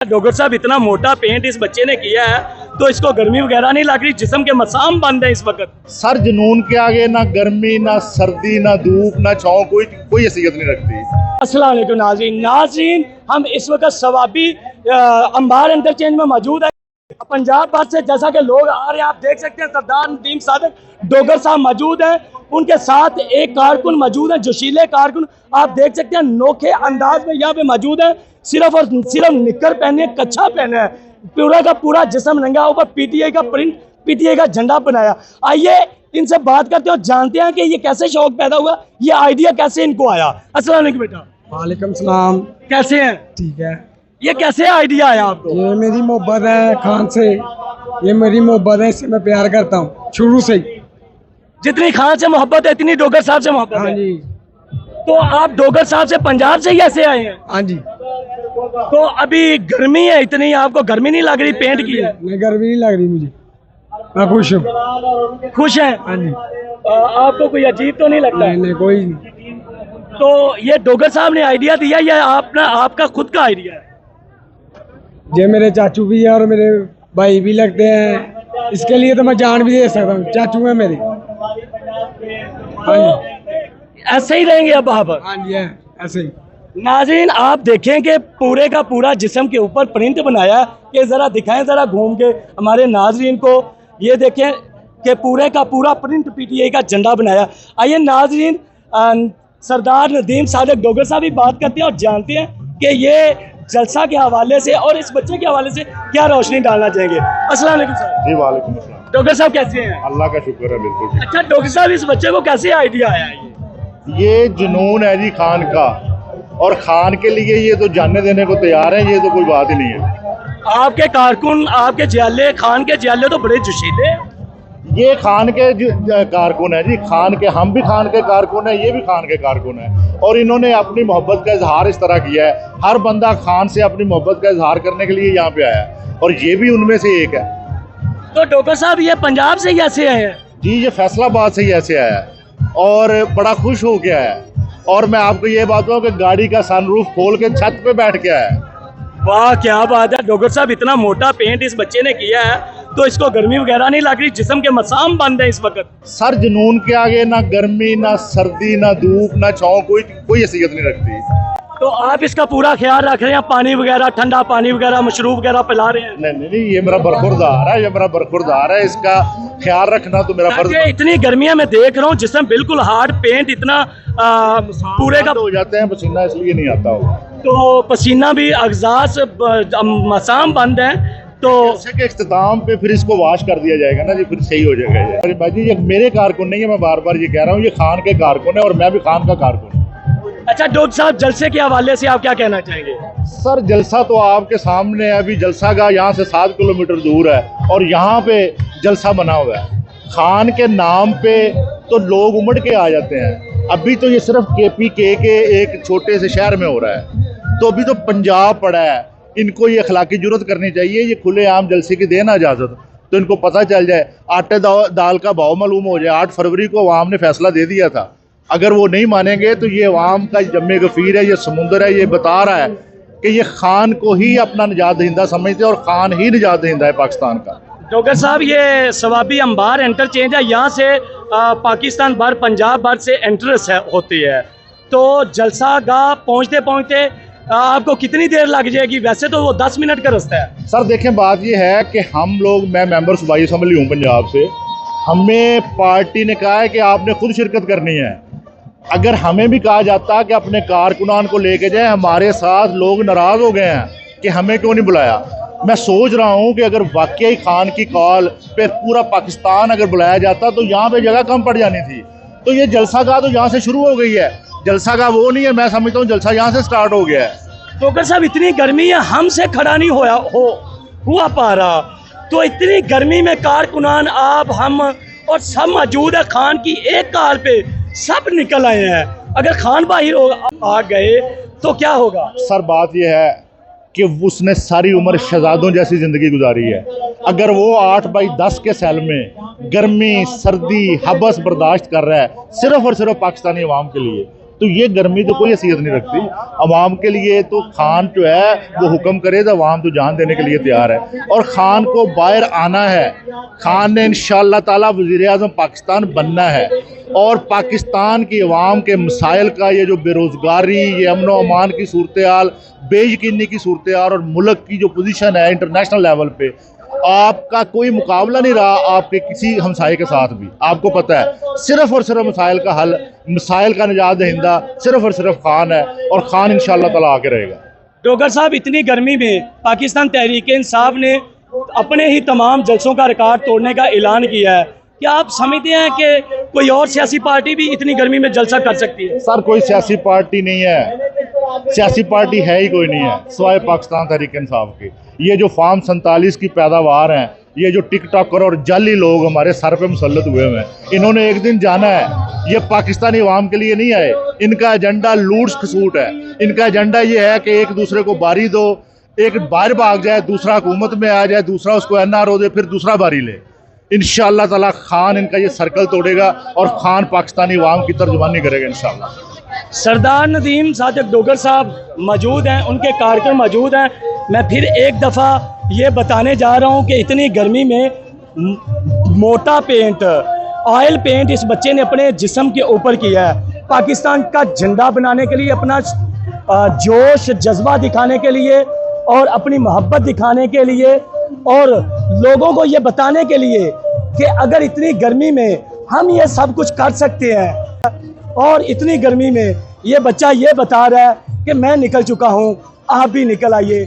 Doctor साहब इतना मोटा पेंट इस बच्चे ने किया है तो इसको गर्मी वगैरह नहीं लग रही? जिस्म के मसाम बंद है इस वक्त। सर जुनून के आगे ना गर्मी ना सर्दी ना धूप ना छाँव कोई हैसियत नहीं रखती। अस्सलाम वालेकुम नाज़रीन, हम इस वक्त सवाबी अंबार इंटरचेंज में मौजूद है। पंजाब भर से जैसा कि लोग आ रहे हैं, आप देख सकते हैं सरदार नदीम सादिक डोगर साहब मौजूद हैं, उनके साथ एक कारकुन मौजूद है, जोशीले कारकुन। आप देख सकते हैं नोखे अंदाज में यहाँ पे मौजूद है। सिर्फ और सिर्फ निक्कर पहने, कच्छा पहना है, पूरा का पूरा जिस्म नंगा, ऊपर पीटीआई का प्रिंट, पीटीआई का झंडा बनाया। आइए इनसे बात करते हैं और जानते हैं कि ये कैसे शौक पैदा हुआ, ये आइडिया कैसे इनको आया। अस्सलाम वालेकुम बेटा। वालेकुम सलाम। कैसे हैं? ठीक है। ये कैसे आइडिया आया आपको? ये मेरी मोहब्बत है खान से, ये मेरी मोहब्बत है, इससे मैं प्यार करता हूँ शुरू से ही। जितनी खान से मोहब्बत है इतनी डोगर साहब से मोहब्बत हाँ है। जी। तो आप डोगर साहब से पंजाब से ही ऐसे आए हैं? हाँ जी। तो अभी गर्मी है इतनी, आपको गर्मी नहीं लग रही पेंट की है? नहीं गर्मी नहीं लग रही मुझे, मैं खुश हूँ। खुश हैं? हाँ जी। आपको कोई अजीब तो नहीं लगता? नहीं कोई नहीं। तो ये डोगर साहब ने आइडिया दिया या आपका खुद का आइडिया है? ये मेरे चाचू भी है और मेरे भाई भी लगते हैं, इसके लिए तो मैं जान भी दे सकता हूँ। चाचू है मेरे। हाँ जी। ऐसे ही रहेंगे अब आप? हाँ जी है ऐसे ही। नाज़रीन आप देखें कि पूरे का पूरा जिस्म के ऊपर प्रिंट बनाया, ये ज़रा दिखाएं ज़रा घूम के हमारे नाज़रीन को। ये देखें कि पूरे का पूरा प्रिंट पीटीआई का झंडा बनाया। आइए नाज़रीन सरदार नदीम सादिक डोगर साहब भी बात करते हैं और जानते हैं कि ये जलसा के हवाले से और इस बच्चे के हवाले से क्या रोशनी डालना चाहेंगे। अस्सलाम वालेकुम सर। जी वालेकुम अस्सलाम। डोगर साहब कैसे हैं? अल्लाह का शुक्र है बिल्कुल। अच्छा डोगर साहब इस बच्चे को कैसे आइडिया आया? ये जुनून है जी खान का, और खान के लिए ये तो जाने देने को तैयार है, ये तो कोई बात ही नहीं है। आपके कारकुन, आपके जियाले, खान के जियाले तो बड़े जोशीले हैं। ये खान के कारकुन है जी, खान के, हम भी खान के कारकुन है, ये भी खान के कारकुन है, और इन्होंने अपनी मोहब्बत का इजहार इस तरह किया है। हर बंदा खान से अपनी मोहब्बत का इजहार करने के लिए यहाँ पे आया है, और ये भी उनमें से एक है। तो डॉक्टर साहब ये पंजाब से ही ऐसे आए हैं? जी ये फैसलाबाद से ही ऐसे आया है और बड़ा खुश हो गया है। और मैं आपको ये बात बताऊँ कि गाड़ी का सनरूफ खोल के छत पे बैठ के आया है। वाह क्या बात है। डॉक्टर साहब इतना मोटा पेंट इस बच्चे ने किया है तो इसको गर्मी वगैरह नहीं लग रही? जिस्म के मसाम बंद है इस वक्त। सर जुनून के आगे ना गर्मी ना सर्दी ना धूप ना छाँव कोई हैसियत नहीं रखती। तो आप इसका पूरा ख्याल रख रहे हैं, पानी वगैरह, ठंडा पानी वगैरह, मशरूब वगैरह पिला रहे हैं? नहीं, ये मेरा बरखुरदार है, ये मेरा बरखुरदार है, इसका ख्याल रखना तो मेरा फर्ज है। इतनी गर्मियां में देख रहा हूँ जिस्म बिल्कुल हार्ड, पेंट इतना पूरे का हो जाते हैं, पसीना इसलिए नहीं आता होगा। तो पसीना भी, अगजास, मसाम बंद है, तो के इख्तिताम पे फिर इसको वाश कर दिया जाएगा ना जी, फिर सही हो जाएगा। अरे भाई जी ये मेरे कारकुन नहीं है, मैं बार बार ये कह रहा हूँ, ये खान के कारकुन है और मैं भी खान का कारकुन हूँ। अच्छा डॉक्टर साहब जलसे के हवाले से आप क्या कहना चाहेंगे? सर जलसा तो आपके सामने है, अभी जलसा का यहाँ से 7 किलोमीटर दूर है और यहाँ पे जलसा बना हुआ है। खान के नाम पे तो लोग उमड़ के आ जाते हैं। अभी तो ये सिर्फ KPK के एक छोटे से शहर में हो रहा है, तो अभी तो पंजाब पड़ा है। इनको ये अखलाकी जुर्रत करनी चाहिए, ये खुले आम जलसे की देना इजाज़त, तो इनको पता चल जाए, आटे दाल का भाव मालूम हो जाए। 8 फरवरी को अवाम ने फैसला दे दिया था, अगर वो नहीं मानेंगे तो ये अवाम का जम्मे गफीर है, ये समुंदर है, ये बता रहा है कि ये खान को ही अपना निजात दहिंदा समझते हैं और खान ही निजात दहिंदा है पाकिस्तान का। डॉक्टर साहब ये सवाबी अंबार इंटरचेंज है, यहाँ से पाकिस्तान भर, पंजाब भर से एंट्रेंस होती है, तो जलसा गाह पहुँचते पहुँचते आपको कितनी देर लग जाएगी? वैसे तो वो 10 मिनट का रास्ता है। सर देखें बात ये है कि हम लोग, मैं मेंबर सूबाई असम्बली हूँ पंजाब से, हमें पार्टी ने कहा है कि आपने खुद शिरकत करनी है। अगर हमें भी कहा जाता कि अपने कारकुनान को लेके जाए, हमारे साथ लोग नाराज़ हो गए हैं कि हमें क्यों नहीं बुलाया। मैं सोच रहा हूँ कि अगर वाकई खान की कॉल पे पूरा पाकिस्तान अगर बुलाया जाता तो यहाँ पे जगह कम पड़ जानी थी। तो ये जलसा का तो यहाँ से शुरू हो गई है, जलसा का वो नहीं है। मैं समझता हूँ जलसा यहाँ से स्टार्ट हो गया है। डॉक्टर साहब इतनी गर्मी है, हमसे खड़ा नहीं हुआ पा रहा, तो इतनी गर्मी में कारकुनान आप, हम और सब मौजूद है। खान की एक कार पे सब निकल आए हैं, अगर खान बाहर आ गए तो क्या होगा? सर बात यह है कि उसने सारी उम्र शहजादों जैसी ज़िंदगी गुजारी है। अगर वो 8x10 के सेल में गर्मी सर्दी हबस बर्दाश्त कर रहा है सिर्फ और सिर्फ पाकिस्तानी अवाम के लिए, तो ये गर्मी तो कोई हैसियत नहीं रखती अवाम के लिए। तो खान जो है वो हुक्म करे तो अवाम तो जान देने के लिए तैयार है, और खान को बाहर आना है। खान ने इंशाअल्लाह ताला वज़ीर आज़म पाकिस्तान बनना है, और पाकिस्तान की अवाम के मसाइल का, ये जो बेरोज़गारी, ये अमन व अमान की सूरत हाल, बेयकीनी की सूरत हाल, और मुल्क की जो पोजीशन है इंटरनेशनल लेवल पे, आपका कोई मुकाबला नहीं रहा आपके किसी हमसाये के साथ भी। आपको पता है सिर्फ और सिर्फ मसाइल का हल, मसाइल का निजात दहिंदा सिर्फ और सिर्फ खान है, और खान इंशाअल्लाह ताला आके रहेगा। डोगर साहब, इतनी गर्मी में पाकिस्तान तहरीक इंसाफ ने अपने ही तमाम जलसों का रिकॉर्ड तोड़ने का ऐलान किया है। क्या आप समझते हैं कि कोई और सियासी पार्टी भी इतनी गर्मी में जलसा कर सकती है? सर, कोई सियासी पार्टी नहीं है, सियासी पार्टी है ही कोई नहीं है सिवाय पाकिस्तान तहरीक इंसाफ की। ये जो फार्म 47 की पैदावार हैं, ये जो टिकटॉकर और जाली लोग हमारे सर पे मुसल्लत हुए हैं, इन्होंने एक दिन जाना है। ये पाकिस्तानी अवाम के लिए नहीं आए, इनका एजेंडा लूट खसूट है। इनका एजेंडा ये है कि एक दूसरे को बारी दो, एक बाहर भाग जाए, दूसरा हुकूमत में आ जाए, दूसरा उसको एनआरओ दे, फिर दूसरा बारी ले। इंशाअल्लाह ताला खान इनका ये सर्कल तोड़ेगा, और खान पाकिस्तानी अवाम की तर्जुमानी करेगा इंशाअल्लाह। सरदार नदीम सादिक डोगर साहब मौजूद हैं, उनके कार्यक्रम मौजूद हैं। मैं फिर एक दफ़ा ये बताने जा रहा हूँ कि इतनी गर्मी में मोटा पेंट, ऑयल पेंट इस बच्चे ने अपने जिस्म के ऊपर किया है। पाकिस्तान का झंडा बनाने के लिए, अपना जोश जज्बा दिखाने के लिए, और अपनी मोहब्बत दिखाने के लिए, और लोगों को ये बताने के लिए कि अगर इतनी गर्मी में हम ये सब कुछ कर सकते हैं। और इतनी गर्मी में ये बच्चा ये बता रहा है कि मैं निकल चुका हूँ, आप भी निकल आइए।